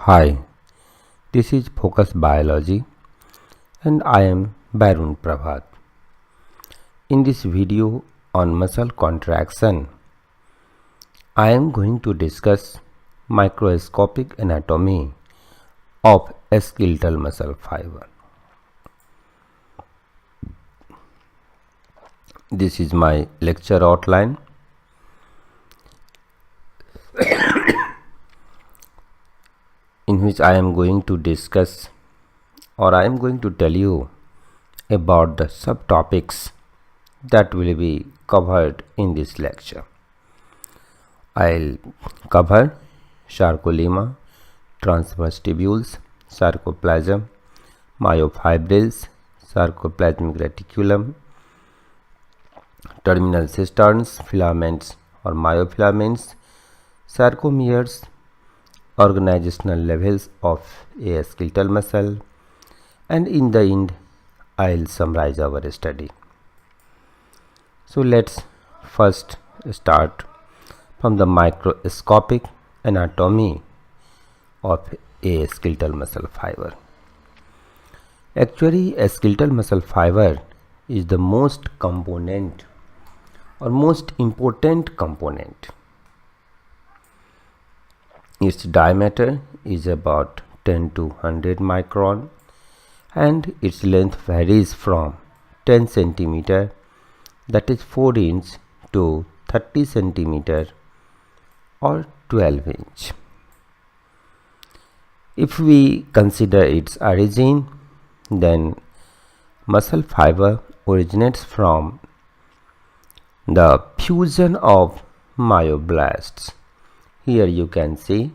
Hi, this is Focus Biology and I am Barun Prabhat. In this video on muscle contraction, I am going to discuss microscopic anatomy of a skeletal muscle fiber. This is my lecture outline. In which I am going to discuss or I am going to tell you about the subtopics that will be covered in this lecture. I'll cover Sarcolemma, transverse tubules, sarcoplasm, myofibrils, sarcoplasmic reticulum, terminal cisterns, filaments or myofilaments, sarcomeres, organizational levels of a skeletal muscle, and in the end I'll summarize our study. So let's first start from the microscopic anatomy of a skeletal muscle fiber. Actually, a skeletal muscle fiber is the most important component. Its diameter is about 10 to 100 micron and its length varies from 10 centimeter, that is 4 inch, to 30 centimeter or 12 inch. If we consider its origin, then muscle fiber originates from the fusion of myoblasts. Here you can see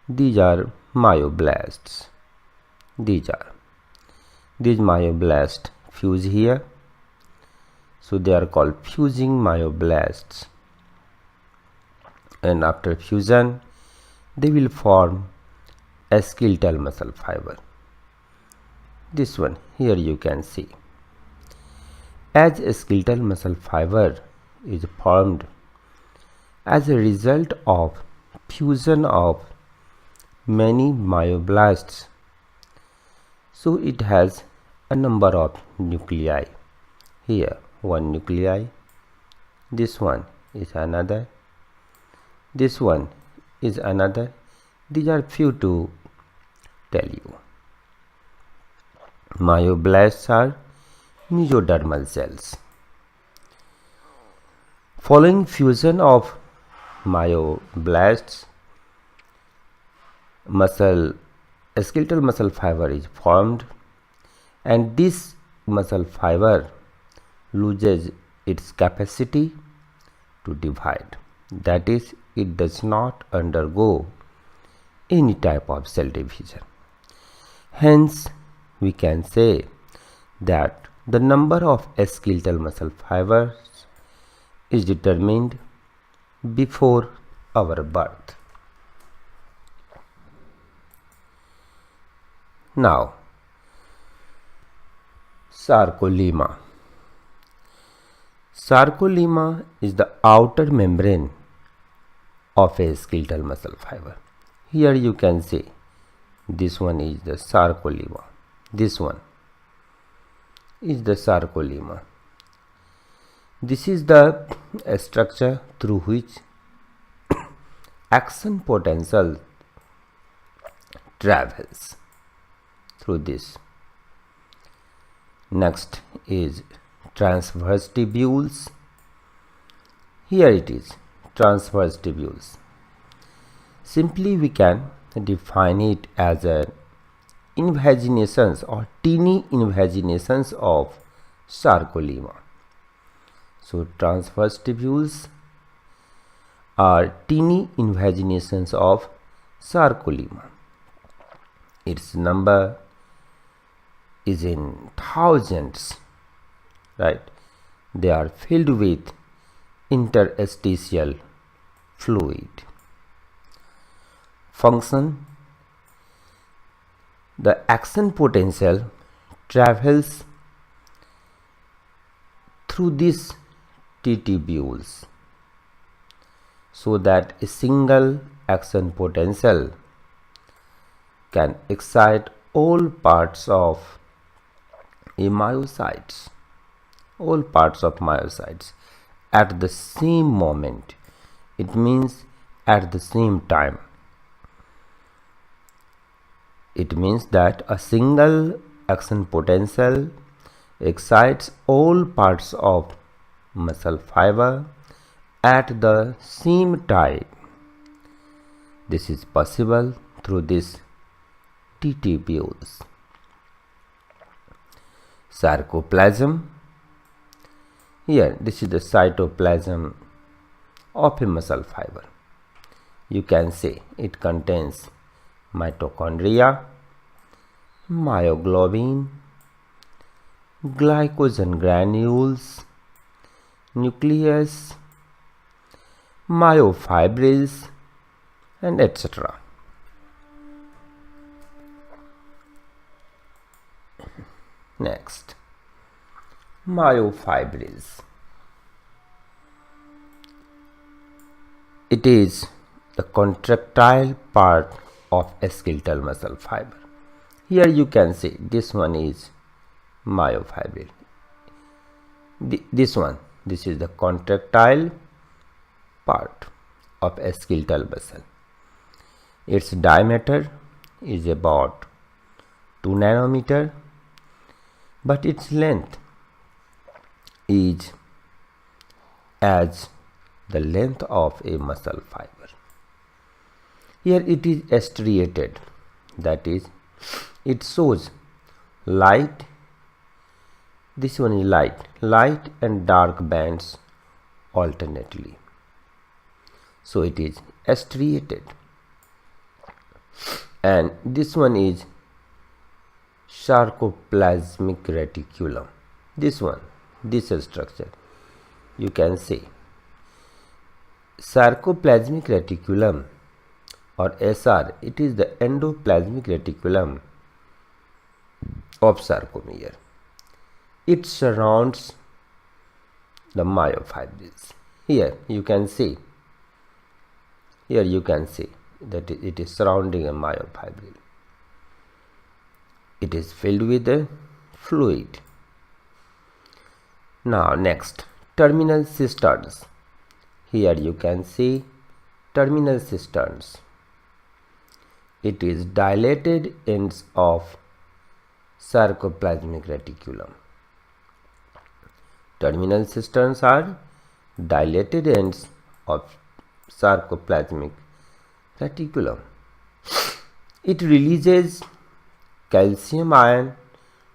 these are myoblasts. These myoblasts fuse here, so they are called fusing myoblasts, and after fusion they will form a skeletal muscle fiber. This one here you can see. As a skeletal muscle fiber is formed as a result of fusion of many myoblasts, so it has a number of nuclei. Here one nuclei, this one is another, this one is another. These are few to tell you. Myoblasts are mesodermal cells. Following fusion of myoblasts, a skeletal muscle fiber is formed, and this muscle fiber loses its capacity to divide. That is, it does not undergo any type of cell division. Hence, we can say that the number of skeletal muscle fibers is determined before our birth. Now, sarcolemma. Sarcolemma is the outer membrane of a skeletal muscle fiber. Here you can see this one is the sarcolemma. This one is the sarcolemma. This is the structure through which action potential travels through this. Next is transverse tubules. Here it is, transverse tubules. Simply we can define it as an invaginations or teeny invaginations of sarcolemma. So transverse tubules are teeny invaginations of sarcolemma. Its number is in thousands, right? They are filled with interstitial fluid. Function: the action potential travels through these T-tubules, so that a single action potential can excite all parts of a myocytes, all parts of myocytes at the same moment. It means at the same time. It means that a single action potential excites all parts of muscle fiber at the same time. This is possible through these tubules. Sarcoplasm. Here, this is the cytoplasm of a muscle fiber. You can say it contains mitochondria, myoglobin, glycogen granules, nucleus, myofibrils, and etc. Next, myofibrils. It is the contractile part of a skeletal muscle fiber. Here you can see this one is myofibril. This is the contractile part of a skeletal muscle. Its diameter is about 2 nanometer, but its length is as the length of a muscle fiber. Here it is striated, that is, it shows light. This one is light and dark bands alternately. So it is striated. And this one is sarcoplasmic reticulum. This structure, you can see sarcoplasmic reticulum or SR. It is the endoplasmic reticulum of sarcomere. It surrounds the myofibrils. Here you can see that it is surrounding a myofibril. It is filled with a fluid. Now next, terminal cisterns. Here you can see terminal cisterns. It is dilated ends of sarcoplasmic reticulum. Terminal cisterns are dilated ends of sarcoplasmic reticulum. It releases calcium ion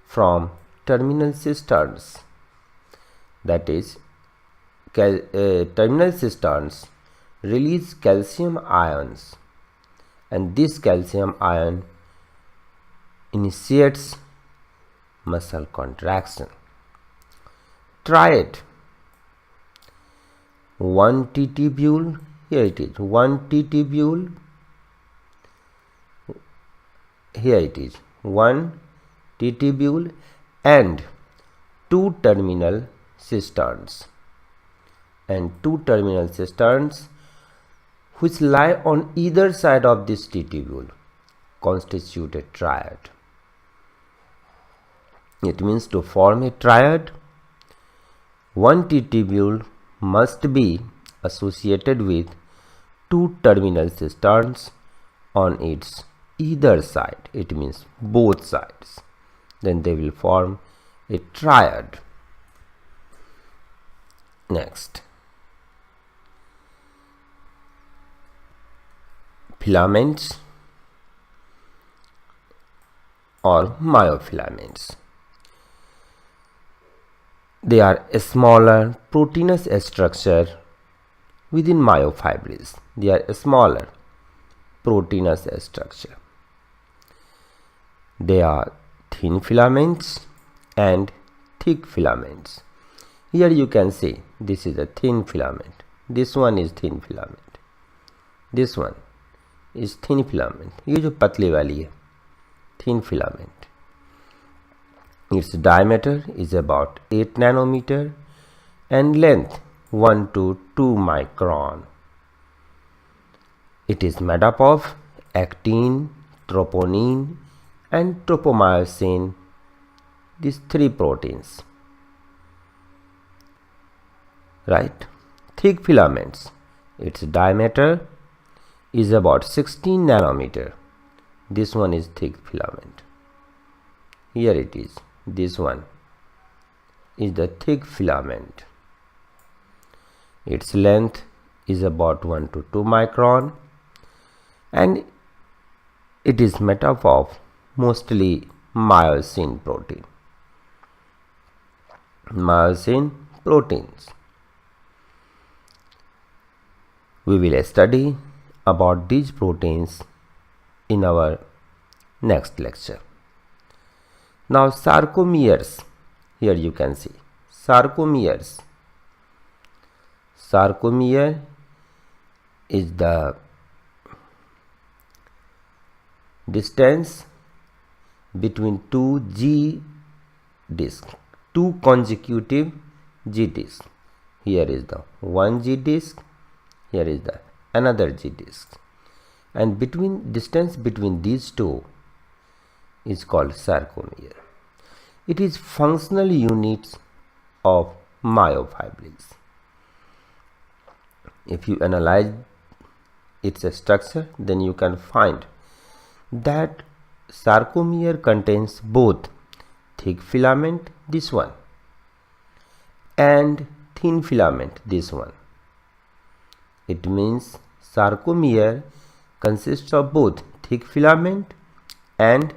from terminal cisterns. That is, terminal cisterns release calcium ions, and this calcium ion initiates muscle contraction. Try it. One T tubule. Here it is. One T tubule. Here it is. One T tubule and two terminal cisterns. And two terminal cisterns which lie on either side of this T tubule constitute a triad. It means to form a triad, one T tubule must be associated with two terminal cisterns on its either side. It means both sides. Then they will form a triad. Next, filaments or myofilaments. They are a smaller proteinous structure within myofibrils. They are a smaller proteinous structure. They are thin filaments and thick filaments. Here you can see this is a thin filament. This one is thin filament. This one is thin filament. ये जो पतली वाली है, thin filament. Its diameter is about 8 nanometer and length 1 to 2 micron. It is made up of actin, troponin and tropomyosin, these three proteins, right? Thick filaments, its diameter is about 16 nanometer. This one is thick filament. Here it is. This one is the thick filament. Its length is about 1 to 2 micron, and it is made up of mostly myosin protein. Myosin proteins. We will study about these proteins in our next lecture. Now sarcomeres, here you can see sarcomeres. Sarcomere is the distance between two G discs, two consecutive G discs. Here is the one G disc, here is the another G disc, and distance between these two is called sarcomere. It is functional units of myofibrils. If you analyze its structure, then you can find that sarcomere contains both thick filament, this one, and thin filament, this one. It means sarcomere consists of both thick filament and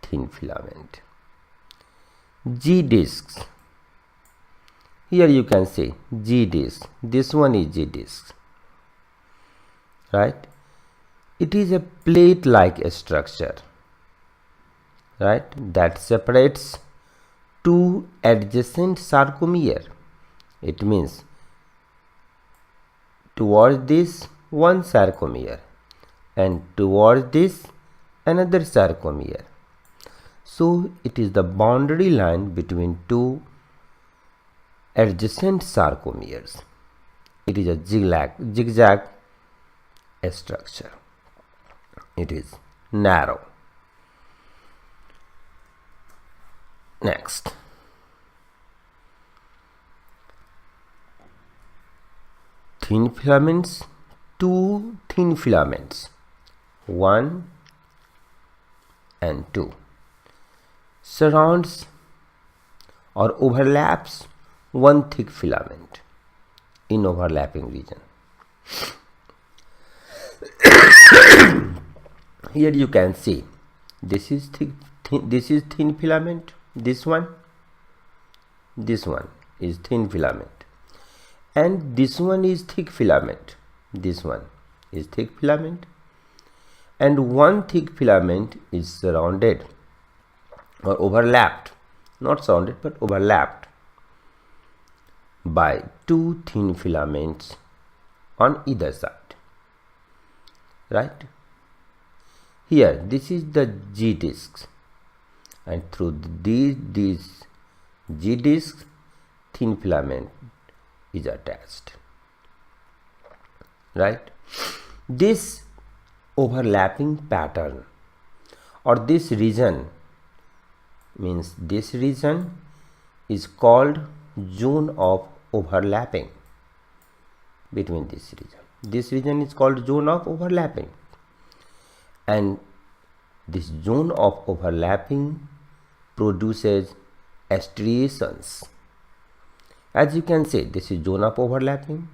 thin filament. G discs, here you can see G disc, this one is G disc, right? It is a plate like structure, right, that separates two adjacent sarcomere. It means towards this one sarcomere and towards this another sarcomere. So it is the boundary line between two adjacent sarcomeres. It is a zigzag structure. It is narrow. Next, thin filaments, two thin filaments, 1 and 2, surrounds or overlaps one thick filament in overlapping region. Here you can see this is this is thin filament, this one is thin filament, and this one is thick filament, this one is thick filament, and one thick filament is surrounded or overlapped, not surrounded but overlapped by two thin filaments on either side, right? Here this is the G discs, and through these G discs thin filament is attached, right? This overlapping pattern or this region means this region is called zone of overlapping between this region. This region is called zone of overlapping, and this zone of overlapping produces striations. As you can see, this is zone of overlapping.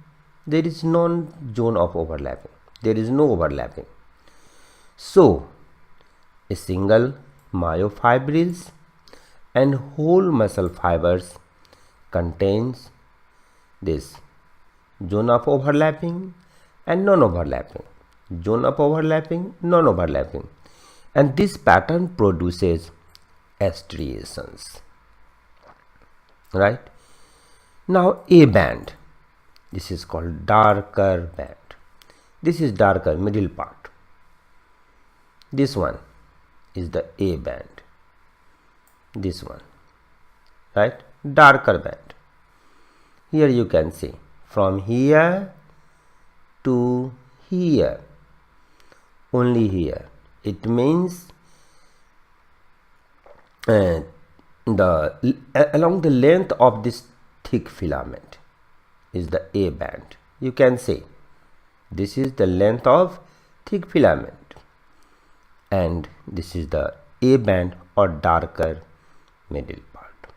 There is no zone of overlapping. There is no overlapping. So, a single myofibrils and whole muscle fibers contains this zone of overlapping and non-overlapping, zone of overlapping, non-overlapping, and this pattern produces striations, right? Now A band, this is called darker band. This is darker, middle part. This one is the A band, this one, right? Darker band. Here you can see from here to here, only here It means along the length of this thick filament is the A band. You can say this is the length of thick filament, and this is the A band or darker middle part.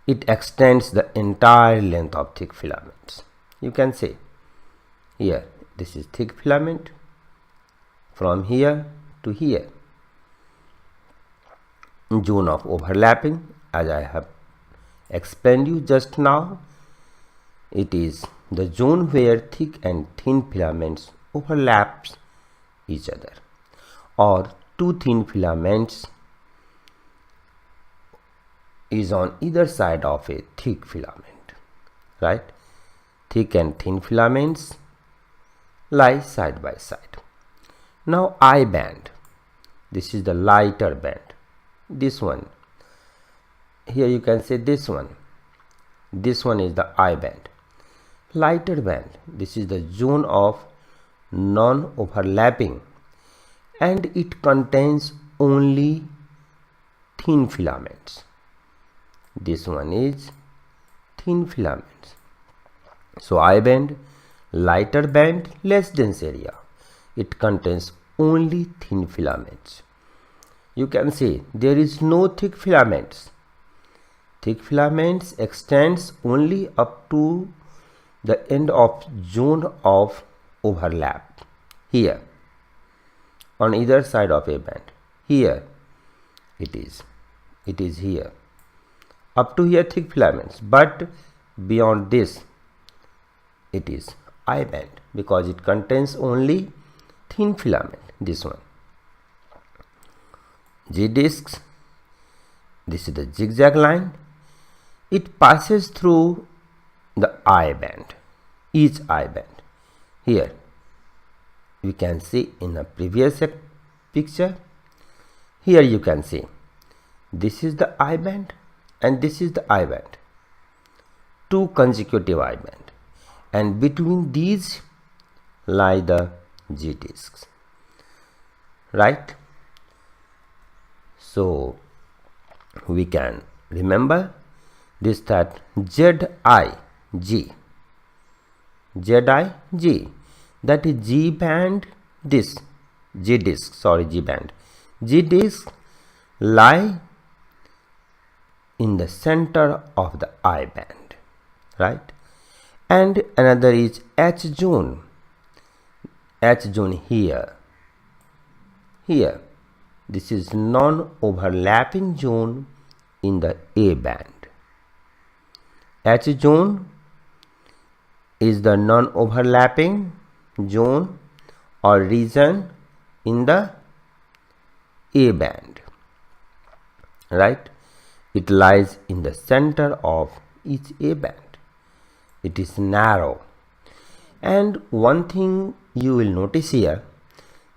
It extends the entire length of thick filaments. You can say here this is thick filament from here to here. Zone of overlapping, as I have explained you just now, it is the zone where thick and thin filaments overlaps each other, or two thin filaments is on either side of a thick filament, right? Thick and thin filaments lie side by side. Now I band, this is the lighter band. This one, here you can say this one is the I band. Lighter band, this is the zone of non-overlapping, and it contains only thin filaments. This one is thin filaments. So I band, lighter band, less dense area. It contains only thin filaments. You can see there is no thick filaments. Thick filaments extends only up to the end of zone of overlap here on either side of a band. Here it is here up to here thick filaments, but beyond this it is I band because it contains only thin filament. This one G discs, this is the zigzag line. It passes through the I band, each I band. Here we can see in the previous picture, here you can see this is the I band and this is the I band, two consecutive I band, and between these lie the G discs, right? So we can remember this, that ZIG, that is G band, this G disc lie in the center of the I band, right? And another is H zone here. This is non-overlapping zone in the A band. H zone is the non-overlapping zone or region in the A band, right? It lies in the center of each A band. It is narrow. And one thing you will notice here,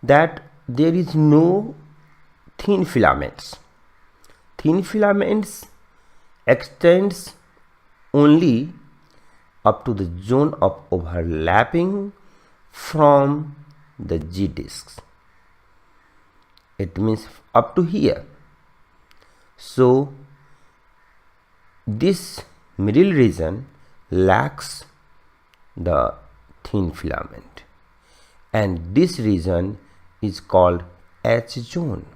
that there is no thin filaments. Thin filaments extends only up to the zone of overlapping from the G discs. It means up to here. So this middle region lacks the thin filament, and this region is called H zone.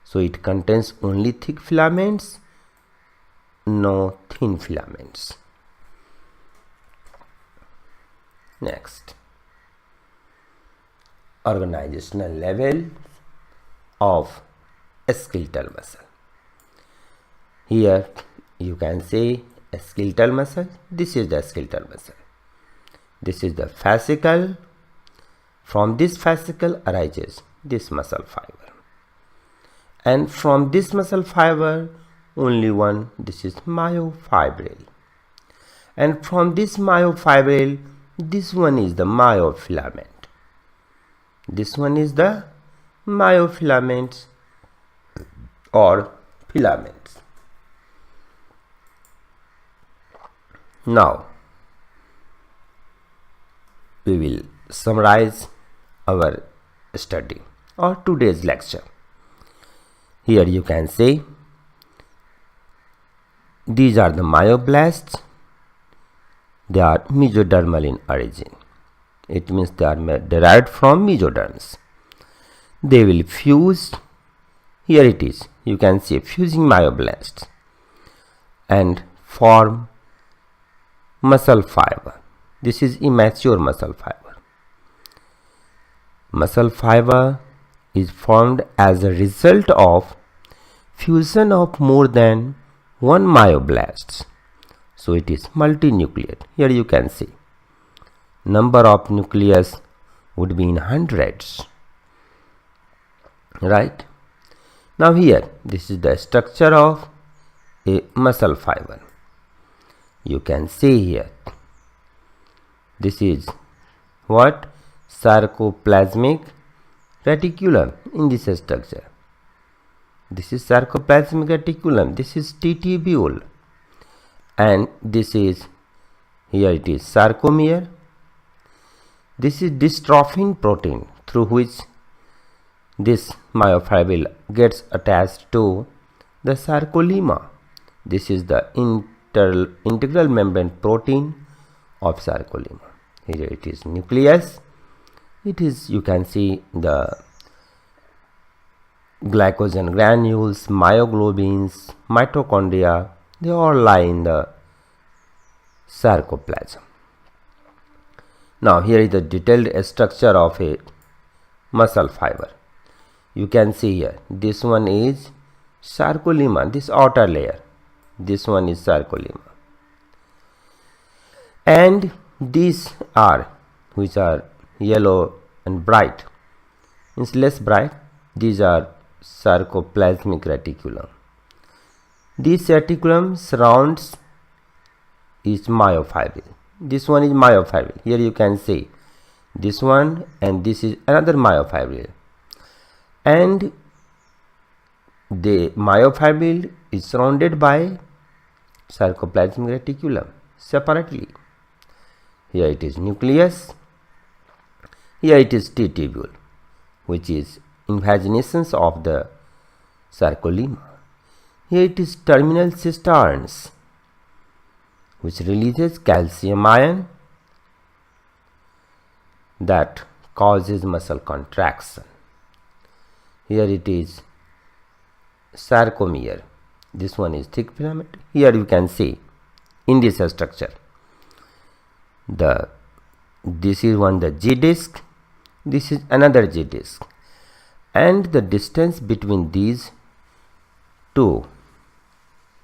So it contains only thick filaments, no thin filaments. Next, organizational level of skeletal muscle. Here you can say a skeletal muscle. This is the skeletal muscle. This is the fascicle. From this fascicle arises this muscle fiber. And from this muscle fiber, only one, this is myofibril. And from this myofibril, this one is the myofilament. This one is the myofilaments or filaments. Now, we will summarize our study or today's lecture. Here you can see these are the myoblasts. They are mesodermal in origin. It means they are derived from mesoderms. They will fuse. Here it is. You can see fusing myoblasts and form muscle fiber. This is immature muscle fiber. Muscle fiber is formed as a result of fusion of more than one myoblasts. So it is multinucleate. Here you can see number of nucleus would be in hundreds. Right? Now here, this is the structure of a muscle fiber. You can see here, this is what? Sarcoplasmic reticulum in this structure. This is sarcoplasmic reticulum. This is T-tubule. And this is, here it is sarcomere. This is dystrophin protein through which this myofibril gets attached to the sarcolemma. This is the integral membrane protein of sarcolemma. Here it is nucleus. It is, you can see the glycogen granules, myoglobins, mitochondria, they all lie in the sarcoplasm. Now here is the detailed structure of a muscle fiber. You can see here, this one is sarcolemma, this outer layer. This one is sarcolemma. And these are, which are yellow and bright, means less bright, these are sarcoplasmic reticulum. This reticulum surrounds is myofibril. This one is myofibril. Here you can see this one, and this is another myofibril. And the myofibril is surrounded by sarcoplasmic reticulum separately. Here it is nucleus. Here it is T-tubule, which is invagination of the sarcolemma. Here it is terminal cisterns, which releases calcium ion that causes muscle contraction. Here it is sarcomere. This one is thick filament. Here you can see in this structure, this is one the G disc, this is another G disc, and the distance between these two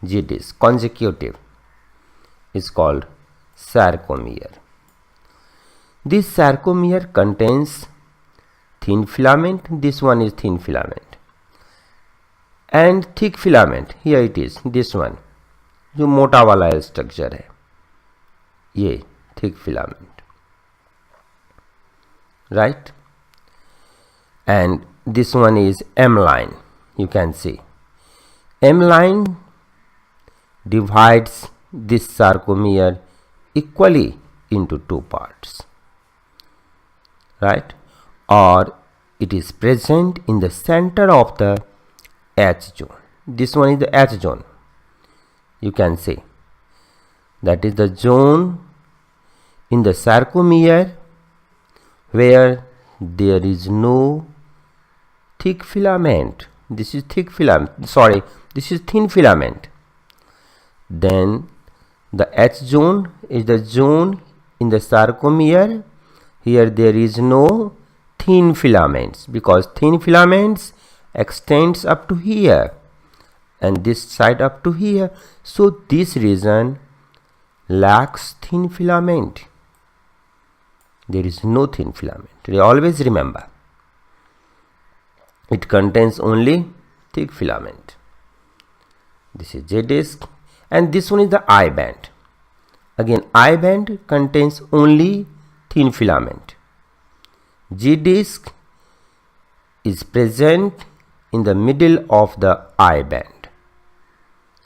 G discs consecutive is called sarcomere. This sarcomere contains thin filament. This one is thin filament, and thick filament. Here it is, this one जो मोटा वाला structure है, ये thick filament. Right? And this one is M line. You can see M line divides this sarcomere equally into two parts, right? Or it is present in the center of the H zone. This one is the H zone. You can see that is the zone in the sarcomere where there is no thick filament. This is thick filament, sorry, this is thin filament. Then the H zone is the zone in the sarcomere. Here there is no thin filaments, because thin filaments extends up to here and this side up to here. So this region lacks thin filament. There is no thin filament. You always remember, it contains only thick filament. This is J disc, and this one is the I band. Again, I band contains only thin filament. G disc is present in the middle of the I band.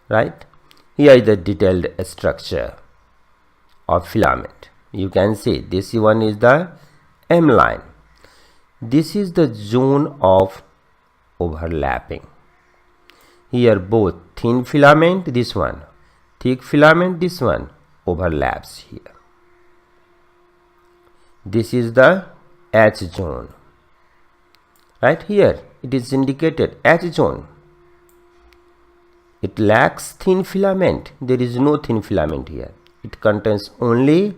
Right? Here is the detailed structure of filament. You can see this one is the M line. This is the zone of overlapping. Here both thin filament, this one, thick filament, this one, overlaps here. This is the H zone. Right here it is indicated H zone. It lacks thin filament. There is no thin filament here. It contains only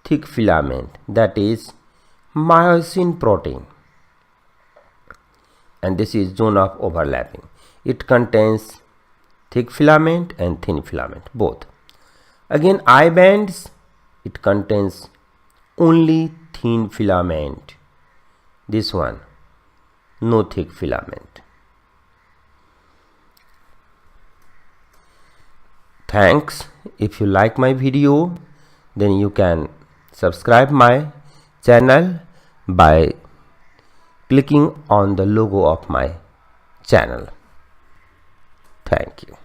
thick filament, that is myosin protein. And this is zone of overlapping. It contains thick filament and thin filament, both. Again, I bands, it contains only thin filament. This one, no thick filament. Thanks. If you like my video, then you can subscribe my channel by clicking on the logo of my channel. Thank you.